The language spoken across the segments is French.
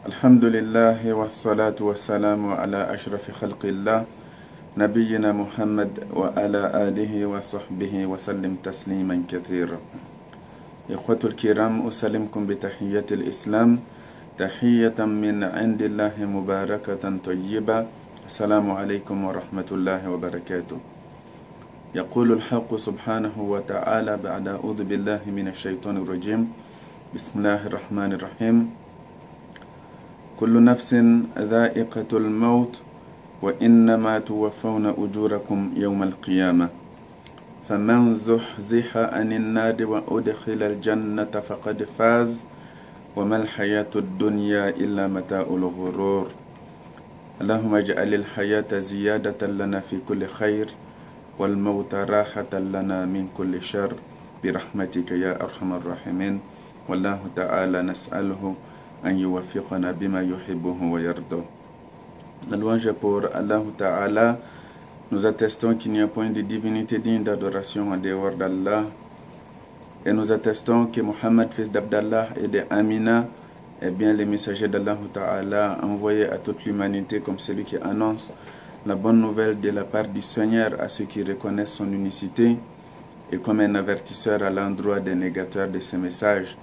الحمد لله والصلاة والسلام على أشرف خلق الله نبينا محمد وعلى آله وصحبه وسلم تسليما كثيرا. إخوة الكرام، أسلمكم بتحية الإسلام، تحية من عند الله مباركة طيبة. السلام عليكم ورحمة الله وبركاته. يقول الحق سبحانه وتعالى بعد أعوذ بالله من الشيطان الرجيم. بسم الله الرحمن الرحيم. كل نفس ذائقة الموت وإنما توفون أجوركم يوم القيامة فمن زحزح عن النار وأدخل الجنة فقد فاز وما الحياة الدنيا إلا متاع الغرور. اللهم اجعل الحياة زيادة لنا في كل خير والموت راحة لنا من كل شر برحمتك يا أرحم الراحمين. والله تعالى نسأله أن يوفقنا بما يحبه ويرضى. La louange pour Allah Ta'ala. Nous attestons qu'il n'y a point de divinité digne d'adoration en dehors d'Allah. Et nous attestons que Mohammed, fils d'Abdallah et de Amina, est bien le messager d'Allah Ta'ala, envoyé à toute l'humanité comme celui qui annonce la bonne nouvelle de la part du Seigneur à ceux qui reconnaissent son unicité et comme un avertisseur à l'endroit des négateurs de ses messages.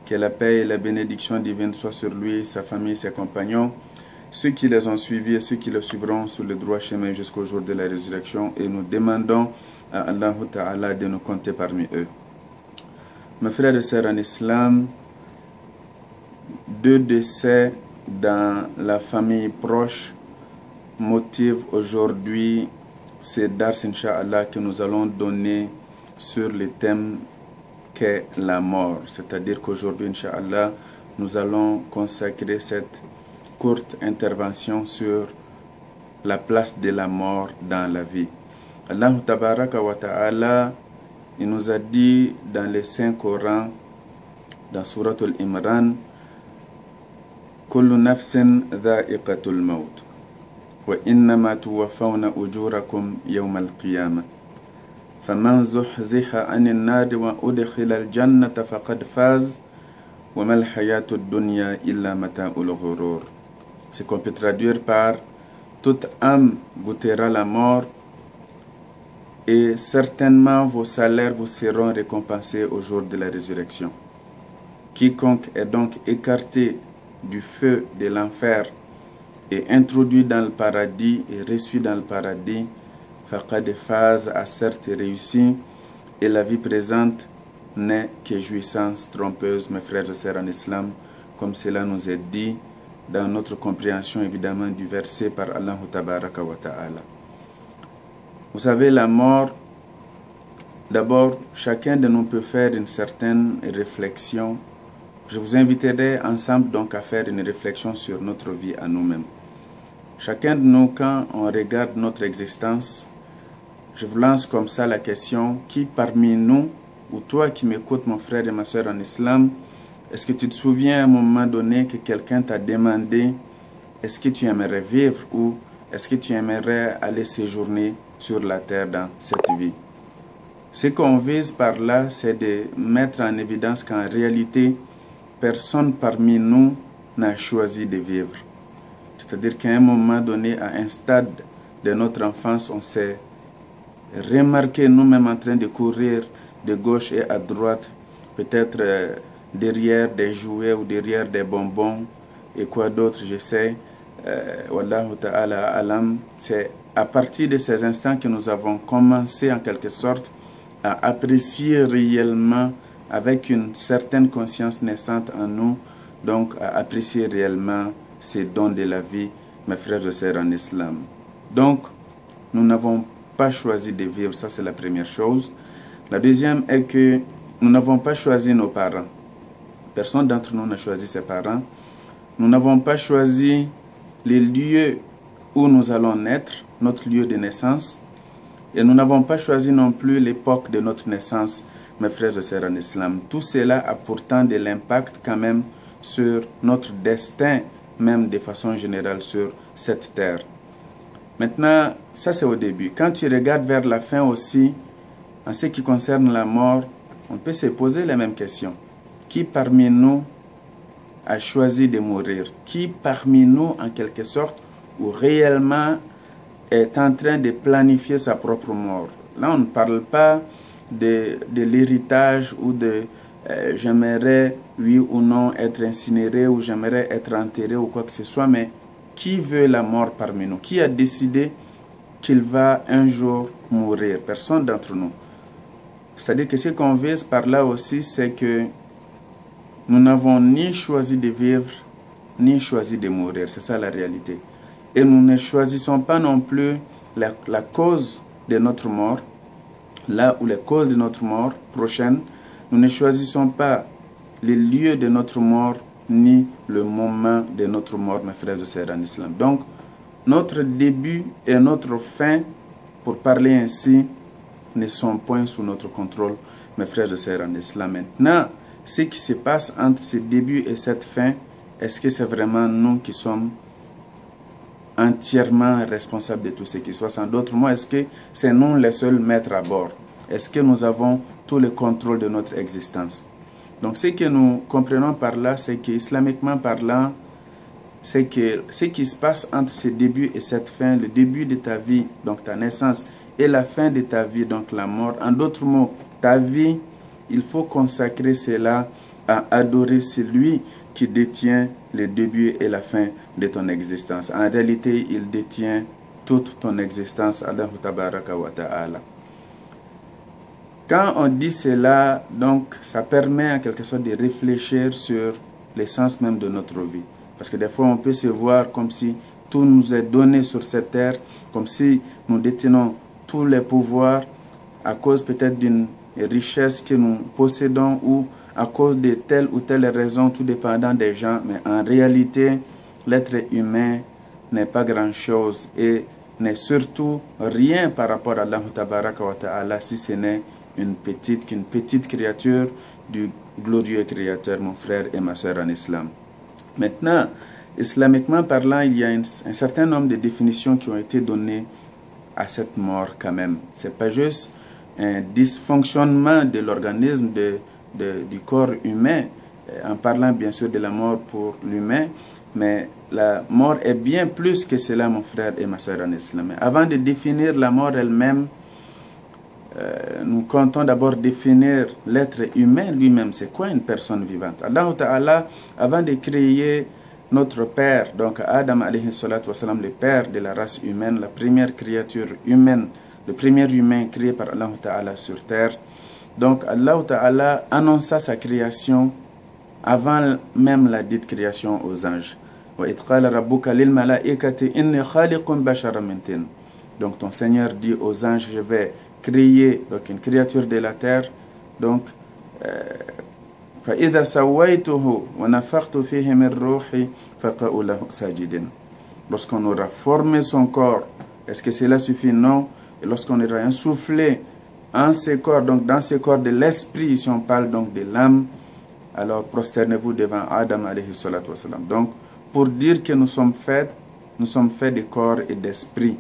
Que la paix et la bénédiction divine soient sur lui, sa famille, ses compagnons, ceux qui les ont suivis et ceux qui le suivront sur le droit chemin jusqu'au jour de la résurrection. Et nous demandons à Allah Ta'ala de nous compter parmi eux. Mes frères et sœurs en islam, deux décès dans la famille proche motivent aujourd'hui ces dars, Inch'Allah, que nous allons donner sur le thème qu'est la mort. C'est-à-dire qu'aujourd'hui, Inch'Allah, nous allons consacrer cette courte intervention sur la place de la mort dans la vie. Allah Tabaraka wa Ta'ala, il nous a dit dans le Saint-Coran, dans Surat Al-Imran, Kullu nafsin dha'iqatul maut wa innama tuwaffawna ujurakum yawm al-qiyamah فمن زحزح عن النار وأدخل الجنة فقد فاز وما الحياة الدنيا إلا متاع الغرور. Ce qu'on peut traduire par toute âme goûtera la mort et certainement vos salaires vous seront récompensés au jour de la résurrection. Quiconque est donc écarté du feu de l'enfer et introduit dans le paradis et reçu dans le paradis, Faqad Faz a certes réussi et la vie présente n'est que jouissance trompeuse, mes frères et sœurs en islam, comme cela nous est dit dans notre compréhension évidemment du verset par Allah Tabaraka wa Ta'ala. Vous savez, la mort, d'abord, chacun de nous peut faire une certaine réflexion. Je vous inviterai ensemble donc à faire une réflexion sur notre vie à nous-mêmes. Chacun de nous, quand on regarde notre existence, je vous lance comme ça la question, qui parmi nous, ou toi qui m'écoutes, mon frère et ma soeur en islam, est-ce que tu te souviens à un moment donné que quelqu'un t'a demandé, est-ce que tu aimerais vivre ou est-ce que tu aimerais aller séjourner sur la terre dans cette vie? Ce qu'on vise par là, c'est de mettre en évidence qu'en réalité, personne parmi nous n'a choisi de vivre. C'est-à-dire qu'à un moment donné, à un stade de notre enfance, on s'est remarqué nous-mêmes en train de courir de gauche et à droite, peut-être derrière des jouets ou derrière des bonbons et quoi d'autre, je sais. Wallahu ta'ala alam. C'est à partir de ces instants que nous avons commencé en quelque sorte à apprécier réellement avec une certaine conscience naissante en nous, donc à apprécier réellement ces dons de la vie, mes frères et sœurs en islam. Donc, nous n'avons pas choisi de vivre, ça c'est la première chose. La deuxième est que nous n'avons pas choisi nos parents. Personne d'entre nous n'a choisi ses parents. Nous n'avons pas choisi les lieux où nous allons naître, notre lieu de naissance. Et nous n'avons pas choisi non plus l'époque de notre naissance, mes frères et sœurs en islam. Tout cela a pourtant de l'impact quand même sur notre destin, même de façon générale sur cette terre. Maintenant, ça c'est au début. Quand tu regardes vers la fin aussi, en ce qui concerne la mort, on peut se poser les mêmes questions. Qui parmi nous a choisi de mourir? Qui parmi nous, en quelque sorte, ou réellement est en train de planifier sa propre mort? Là, on ne parle pas de l'héritage ou de j'aimerais, oui ou non, être incinéré ou j'aimerais être enterré ou quoi que ce soit, mais qui veut la mort parmi nous? Qui a décidé qu'il va un jour mourir? Personne d'entre nous. C'est-à-dire que ce qu'on vise par là aussi, c'est que nous n'avons ni choisi de vivre, ni choisi de mourir. C'est ça la réalité. Et nous ne choisissons pas non plus la cause de notre mort, là où les causes de notre mort prochaine. Nous ne choisissons pas les lieux de notre mort, ni le moment de notre mort, mes frères et sœurs en islam. Donc, notre début et notre fin, pour parler ainsi, ne sont point sous notre contrôle, mes frères et sœurs en islam. Maintenant, ce qui se passe entre ce début et cette fin, est-ce que c'est vraiment nous qui sommes entièrement responsables de tout ce qui se passe? En d'autres mots, est-ce que c'est nous les seuls maîtres à bord? Est-ce que nous avons tout le contrôle de notre existence? Donc, ce que nous comprenons par là, c'est que, islamiquement parlant, c'est que ce qui se passe entre ce début et cette fin, le début de ta vie, donc ta naissance, et la fin de ta vie, donc la mort. En d'autres mots, ta vie, il faut consacrer cela à adorer celui qui détient le début et la fin de ton existence. En réalité, il détient toute ton existence. Allah tabaraka wa ta'ala. Quand on dit cela, donc, ça permet en quelque sorte de réfléchir sur l'essence même de notre vie. Parce que des fois, on peut se voir comme si tout nous est donné sur cette terre, comme si nous détenons tous les pouvoirs à cause peut-être d'une richesse que nous possédons ou à cause de telle ou telle raison, tout dépendant des gens. Mais en réalité, l'être humain n'est pas grand-chose et n'est surtout rien par rapport à Allah tabaraka wa ta'ala, si ce n'est qu'une petite créature du glorieux créateur, mon frère et ma soeur en islam. Maintenant, islamiquement parlant, il y a un certain nombre de définitions qui ont été données à cette mort quand même. Ce n'est pas juste un dysfonctionnement de l'organisme du corps humain, en parlant bien sûr de la mort pour l'humain, mais la mort est bien plus que cela, mon frère et ma soeur en islam. Avant de définir la mort elle-même, nous comptons d'abord définir l'être humain lui-même. C'est quoi une personne vivante? Allah Ta'ala, avant de créer notre père, donc Adam alayhi salatu wasalam, le père de la race humaine, la première créature humaine, le premier humain créé par Allah Ta'ala sur terre. Donc Allah Ta'ala annonça sa création avant même la dite création aux anges. Donc ton Seigneur dit aux anges, je vais créer donc une créature de la terre, donc فإذا سويته ونفخت فيه من روحي فقعوا له ساجدين. Lorsqu'on aura formé son corps, est-ce que cela suffit? Non. Et lorsqu'on aura insoufflé en ce corps, donc dans ce corps de l'esprit, si on parle donc de l'âme, alors prosternez-vous devant Adam alayhi salatu wasalam. Donc pour dire que nous sommes faits de corps et d'esprit,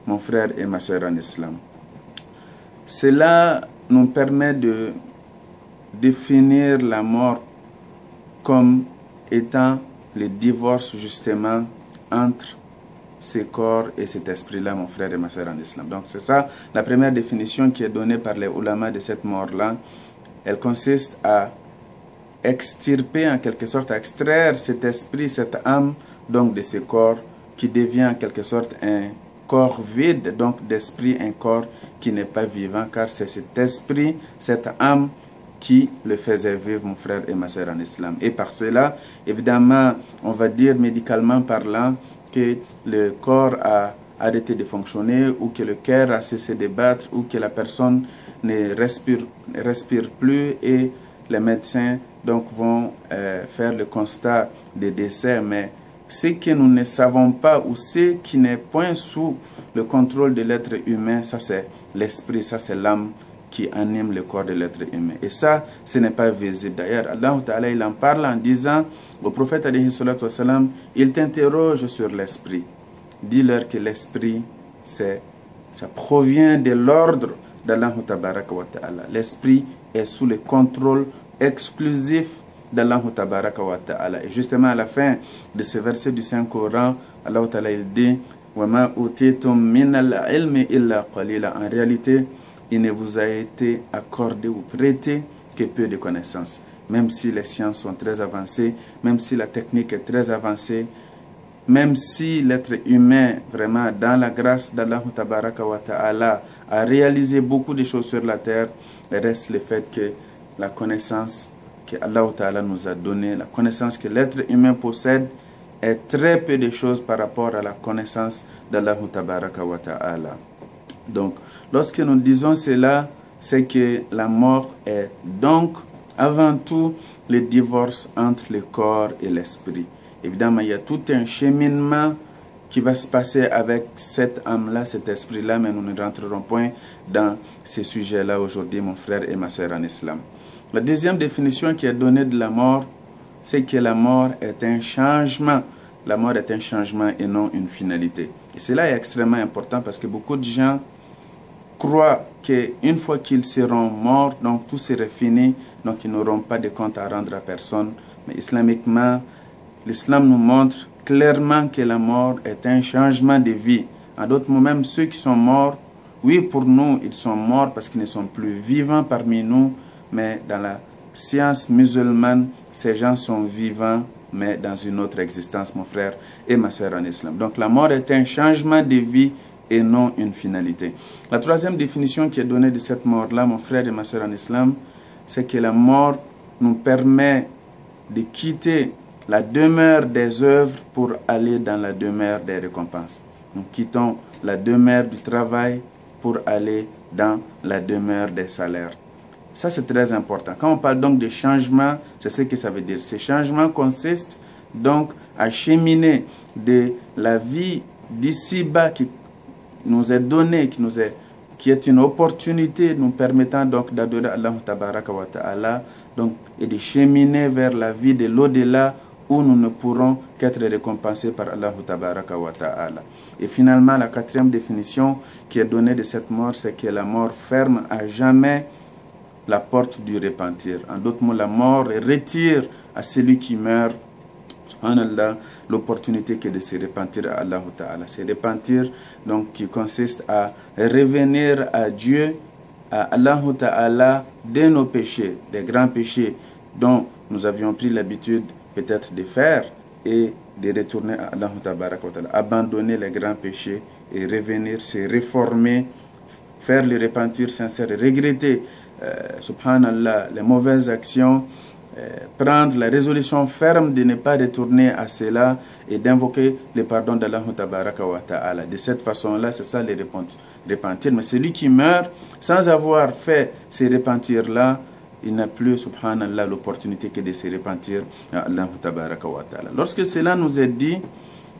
mon frère et ma soeur en islam. Cela nous permet de définir la mort comme étant le divorce justement entre ce corps et cet esprit-là, mon frère et ma soeur en islam. Donc c'est ça la première définition qui est donnée par les ulama de cette mort-là. Elle consiste à extirper en quelque sorte, à extraire cet esprit, cette âme donc de ce corps qui devient en quelque sorte un corps vide, donc d'esprit, un corps qui n'est pas vivant, car c'est cet esprit, cette âme qui le faisait vivre, mon frère et ma soeur en islam. Et par cela, évidemment, on va dire médicalement parlant que le corps a arrêté de fonctionner ou que le cœur a cessé de battre ou que la personne ne respire plus et les médecins donc vont faire le constat de décès. Mais ce que nous ne savons pas ou ce qui n'est point sous le contrôle de l'être humain, ça c'est l'esprit, ça c'est l'âme qui anime le corps de l'être humain. Et ça, ce n'est pas visible. D'ailleurs, Allah Ta'ala, il en parle en disant au prophète alayhi salatu wasalam, il t'interroge sur l'esprit. Dis-leur que l'esprit, ça provient de l'ordre d'Allah Ta'ala. L'esprit est sous le contrôle exclusif d'Allah Tabaraka wa Ta'ala. Et justement à la fin de ce verset du Saint-Coran, Allah Ta'ala il dit وَمَا أُوتِيتُم مِّنَ الْعِلْمِ إِلَّا قَلِيلًا. En réalité, il ne vous a été accordé ou prêté que peu de connaissances. Même si les sciences sont très avancées, même si la technique est très avancée, même si l'être humain, vraiment, dans la grâce d'Allah Tabaraka wa Ta'ala, a réalisé beaucoup de choses sur la terre, il reste le fait que la connaissance que Allah Ta'ala nous a donnée, la connaissance que l'être humain possède, est très peu de choses par rapport à la connaissance d'Allah Tabaraka wa Ta'ala. Donc, lorsque nous disons cela, c'est que la mort est donc avant tout le divorce entre le corps et l'esprit. Évidemment, il y a tout un cheminement qui va se passer avec cette âme-là, cet esprit-là, mais nous ne rentrerons point dans ces sujets-là aujourd'hui, mon frère et ma soeur en islam. La deuxième définition qui est donnée de la mort, c'est que la mort est un changement. La mort est un changement et non une finalité. Et cela est extrêmement important parce que beaucoup de gens croient qu'une fois qu'ils seront morts, donc tout serait fini, donc ils n'auront pas de compte à rendre à personne. Mais islamiquement, l'islam nous montre clairement que la mort est un changement de vie. En d'autres mots, même ceux qui sont morts, oui, pour nous, ils sont morts parce qu'ils ne sont plus vivants parmi nous, mais dans la science musulmane, ces gens sont vivants, mais dans une autre existence, mon frère et ma soeur en islam. Donc la mort est un changement de vie et non une finalité. La troisième définition qui est donnée de cette mort-là, mon frère et ma soeur en islam, c'est que la mort nous permet de quitter la demeure des œuvres pour aller dans la demeure des récompenses. Nous quittons la demeure du travail pour aller dans la demeure des salaires. Ça, c'est très important. Quand on parle donc de changement, c'est ce que ça veut dire. Ces changements consistent donc à cheminer de la vie d'ici-bas qui nous est donnée, qui est une opportunité nous permettant donc d'adorer Allah Tabaraka wa Ta'ala, donc, et de cheminer vers la vie de l'au-delà où nous ne pourrons qu'être récompensés par Allah Tabaraka wa Ta'ala. Et finalement, la quatrième définition qui est donnée de cette mort, c'est que la mort ferme à jamais la porte du repentir. En d'autres mots, la mort retire à celui qui meurt, subhanallah, l'opportunité que de se repentir à Allah Ta'ala. Se repentir, donc, qui consiste à revenir à Dieu, à Allah Ta'ala, de nos péchés, des grands péchés dont nous avions pris l'habitude peut-être de faire et de retourner à Allah Ta'ala, abandonner les grands péchés et revenir, se réformer, faire le repentir sincère et regretter subhanallah, les mauvaises actions, prendre la résolution ferme de ne pas retourner à cela et d'invoquer le pardon d'Allah Tabaraka wa Ta'ala. De cette façon-là, c'est ça le repentir. Mais celui qui meurt sans avoir fait ces repentirs-là, il n'a plus, subhanallah, l'opportunité que de se repentir à Allah Tabaraka wa Ta'ala. Lorsque cela nous est dit,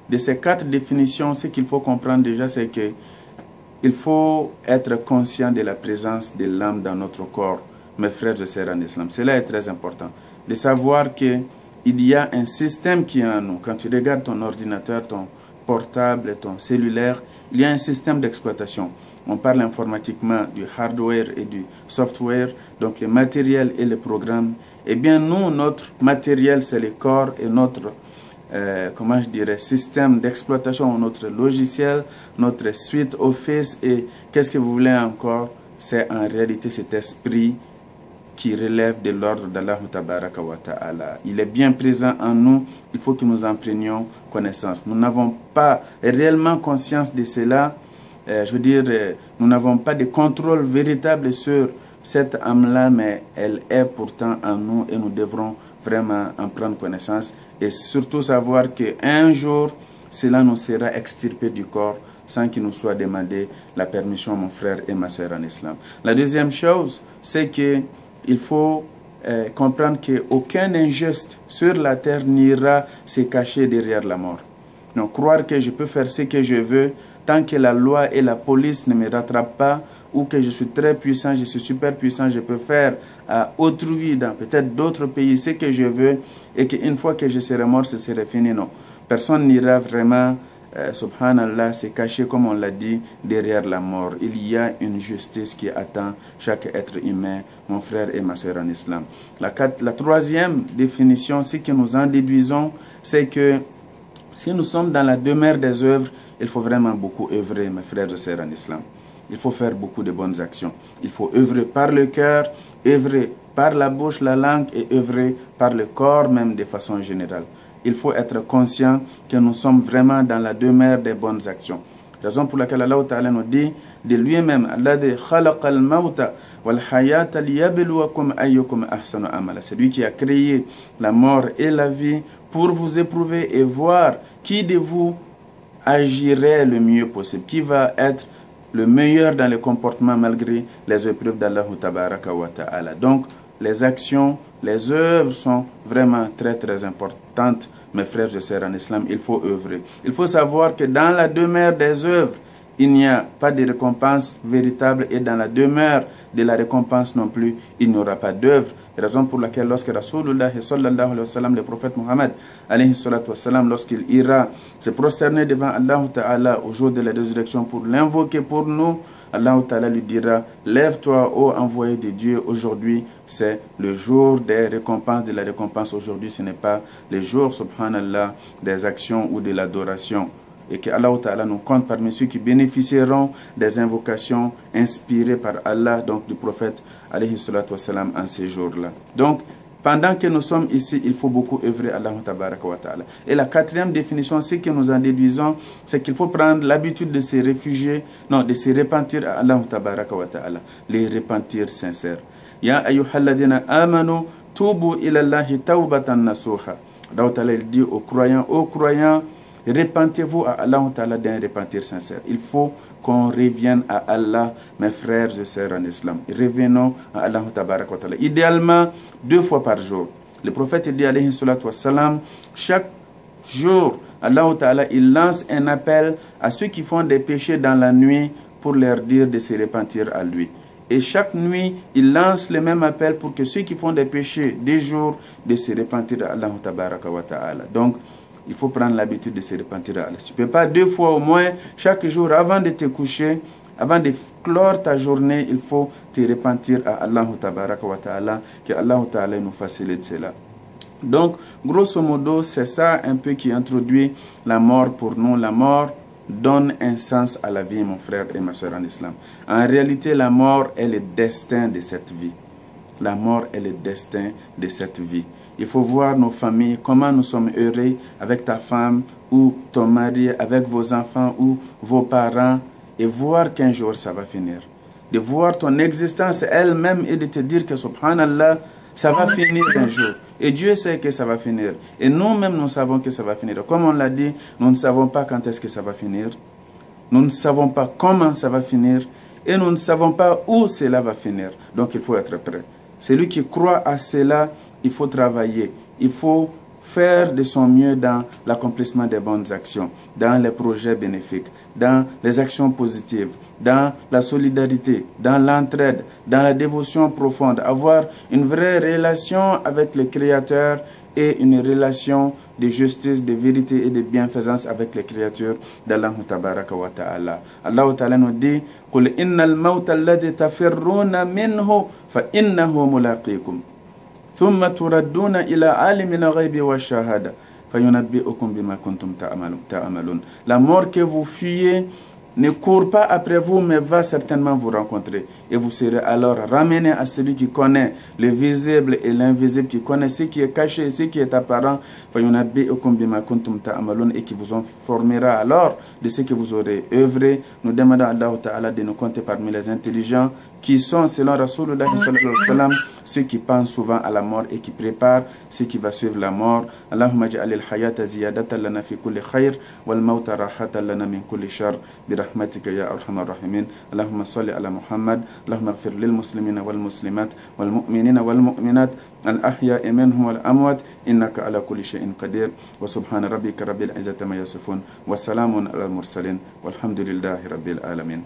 de ces quatre définitions, ce qu'il faut comprendre déjà, c'est que il faut être conscient de la présence de l'âme dans notre corps, mes frères et sœurs en islam. Cela est très important. De savoir qu'il y a un système qui est en nous. Quand tu regardes ton ordinateur, ton portable, ton cellulaire, il y a un système d'exploitation. On parle informatiquement du hardware et du software, donc le matériel et le programme. Eh bien, nous, notre matériel, c'est le corps et notre comment je dirais, système d'exploitation, notre logiciel, notre suite Office et qu'est-ce que vous voulez encore, c'est en réalité cet esprit qui relève de l'ordre d'Allah Tabaraka wa Ta'ala. Il est bien présent en nous, il faut que nous en prenions connaissance. Nous n'avons pas réellement conscience de cela, je veux dire, nous n'avons pas de contrôle véritable sur cette âme-là, mais elle est pourtant en nous et nous devrons vraiment en prendre connaissance et surtout savoir qu'un jour, cela nous sera extirpé du corps sans qu'il nous soit demandé la permission, mon frère et ma soeur en islam. La deuxième chose, c'est qu'il faut comprendre qu'aucun injuste sur la terre n'ira se cacher derrière la mort. Donc, croire que je peux faire ce que je veux tant que la loi et la police ne me rattrapent pas, ou que je suis très puissant, je suis super puissant, je peux faire à autrui dans peut-être d'autres pays ce que je veux et qu'une fois que je serai mort, ce serait fini. Non. Personne n'ira vraiment subhanallah, c'est caché, comme on l'a dit, derrière la mort. Il y a une justice qui attend chaque être humain, mon frère et ma soeur en islam. La troisième définition, ce que nous en déduisons, c'est que si nous sommes dans la demeure des œuvres, il faut vraiment beaucoup œuvrer, mes frères et sœurs en islam. Il faut faire beaucoup de bonnes actions. Il faut œuvrer par le cœur, œuvrer par la bouche, la langue et œuvrer par le corps même de façon générale. Il faut être conscient que nous sommes vraiment dans la demeure des bonnes actions. Raison pour laquelle Allah Ta'ala nous dit de lui-même, Allah dit khalaqal mauta wal hayata liyabluwakum ayyukum ahsanu amala. C'est lui qui a créé la mort et la vie pour vous éprouver et voir qui de vous agirait le mieux possible, qui va être le meilleur dans les comportements malgré les épreuves d'Allah Tabaraka wa Ta'ala. Donc, les actions, les œuvres sont vraiment très très importantes, mes frères et sœurs en islam. Il faut œuvrer. Il faut savoir que dans la demeure des œuvres, il n'y a pas de récompense véritable et dans la demeure de la récompense non plus, il n'y aura pas d'œuvre. Raison pour laquelle lorsque Rasulullah sallallahu alayhi wa sallam, le prophète Muhammad alayhi salatu wa sallam, lorsqu'il ira se prosterner devant Allah Ta'ala au jour de la résurrection pour l'invoquer pour nous, Allah Ta'ala lui dira, lève-toi ô envoyé de Dieu, aujourd'hui c'est le jour des récompenses, de la récompense. Aujourd'hui ce n'est pas le jour, subhanallah, des actions ou de l'adoration. Et que Allah Ta'ala nous compte parmi ceux qui bénéficieront des invocations inspirées par Allah, donc du prophète alayhi salatu wa salam, en ces jours-là. Donc, pendant que nous sommes ici, il faut beaucoup œuvrer à Allah Ta'ala. Et la quatrième définition, ce que nous en déduisons, c'est qu'il faut prendre l'habitude de se réfugier, non, de se repentir à Allah Ta'ala, les repentirs sincères. Ya ayyuhalladina amanu tubu ila Allahi tawbatan nasuha. Allah Ta'ala dit aux croyants, repentez-vous à Allah Ta'ala d'un repentir sincère. Il faut qu'on revienne à Allah, mes frères et sœurs en islam. Revenons à Allah Ta'ala. Idéalement, 2 fois par jour. Le prophète dit alayhi salatu wa salam, chaque jour, Allah Ta'ala, il lance un appel à ceux qui font des péchés dans la nuit pour leur dire de se repentir à lui. Et chaque nuit, il lance le même appel pour que ceux qui font des péchés des jours, de se repentir à Allah Ta'ala. Donc, il faut prendre l'habitude de se repentir à Allah. Tu ne peux pas 2 fois au moins, chaque jour, avant de te coucher, avant de clore ta journée, il faut te repentir à Allah Ta'ala, que Allah Ta'ala nous facilite cela. Donc, grosso modo, c'est ça un peu qui introduit la mort pour nous. La mort donne un sens à la vie, mon frère et ma soeur en islam. En réalité, la mort est le destin de cette vie. La mort est le destin de cette vie. Il faut voir nos familles, comment nous sommes heureux avec ta femme ou ton mari, avec vos enfants ou vos parents, et voir qu'un jour ça va finir. De voir ton existence elle-même et de te dire que subhanallah, ça va finir un jour. Et Dieu sait que ça va finir. Et nous-mêmes, nous savons que ça va finir. Comme on l'a dit, nous ne savons pas quand est-ce que ça va finir. Nous ne savons pas comment ça va finir. Et nous ne savons pas où cela va finir. Donc il faut être prêt. Celui qui croit à cela, il faut travailler, il faut faire de son mieux dans l'accomplissement des bonnes actions, dans les projets bénéfiques, dans les actions positives, dans la solidarité, dans l'entraide, dans la dévotion profonde, avoir une vraie relation avec le Créateur et une relation de justice, de vérité et de bienfaisance avec les créatures d'Allah Tabaraka wa Ta'ala. Allah Ta'ala nous dit قُلْ إِنَّ الْمَوْتَ الَّذِي تَفِرُّونَ مِنْهُ فَإِنَّهُ مُلَاقِيكُمْ ثم تردون إلى عالم الغيب والشهادة فينبئكم بما كنتم تعملون. La mort que vous fuyez ne court pas après vous, mais va certainement vous rencontrer. Et vous serez alors ramené à celui qui connaît le visible et l'invisible, qui connaît ce qui est caché et ce qui est apparent. Et qui vous informera alors de ce que vous aurez œuvré. Nous demandons à Allah Ta'ala de nous compter parmi les intelligents qui sont, selon Rasulullah sallallahu alayhi wa sallam, ceux qui pensent souvent à la mort et qui préparent ce qui va suivre la mort. Allahumma ja'alil hayata ziyadatan lana fi kulli khair wal mauta rahatan lana min kulli shar bi rahmatika ya arhamar rahimin. Allahumma salli ala Muhammad. Allahumma ighfir lil muslimina wal muslimat wal mu'minina wal mu'minat الأحياء منهم والأموات إنك على كل شيء قدير وسبحان ربك رب العزة ما يصفون وسلام على المرسلين والحمد لله رب العالمين.